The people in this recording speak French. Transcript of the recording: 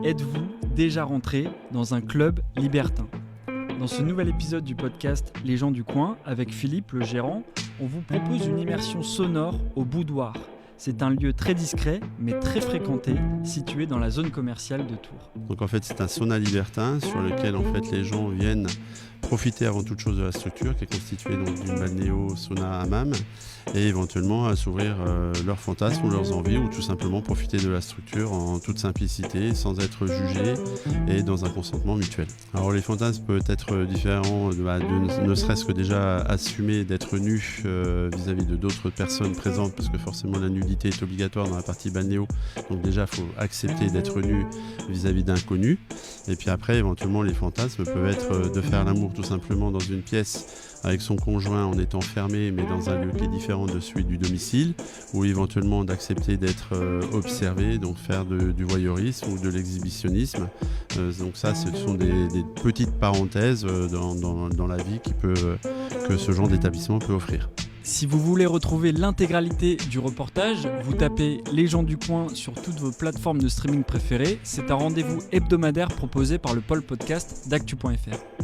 Êtes-vous déjà rentré dans un club libertin ? Dans ce nouvel épisode du podcast Les gens du coin, avec Philippe, le gérant, on vous propose une immersion sonore au Boudoir. C'est un lieu très discret, mais très fréquenté, situé dans la zone commerciale de Tours. Donc en fait, c'est un sauna libertin sur lequel en fait les gens viennent profiter avant toute chose de la structure qui est constituée donc d'une balnéo, sauna, hammam et éventuellement à s'ouvrir leurs fantasmes ou leurs envies ou tout simplement profiter de la structure en toute simplicité sans être jugé et dans un consentement mutuel. Alors les fantasmes peuvent être différents ne serait-ce que déjà assumer d'être nu vis-à-vis de d'autres personnes présentes parce que forcément la nudité est obligatoire dans la partie balnéo, donc déjà il faut accepter d'être nu vis-à-vis d'inconnus et puis après éventuellement les fantasmes peuvent être de faire l'amour tout simplement dans une pièce avec son conjoint en étant fermé mais dans un lieu qui est différent de celui du domicile ou éventuellement d'accepter d'être observé, donc faire du voyeurisme ou de l'exhibitionnisme. Donc ça ce sont des petites parenthèses dans la vie que ce genre d'établissement peut offrir. Si vous voulez retrouver l'intégralité du reportage, vous tapez Les gens du coin sur toutes vos plateformes de streaming préférées. C'est un rendez-vous hebdomadaire proposé par le pôle podcast d'actu.fr.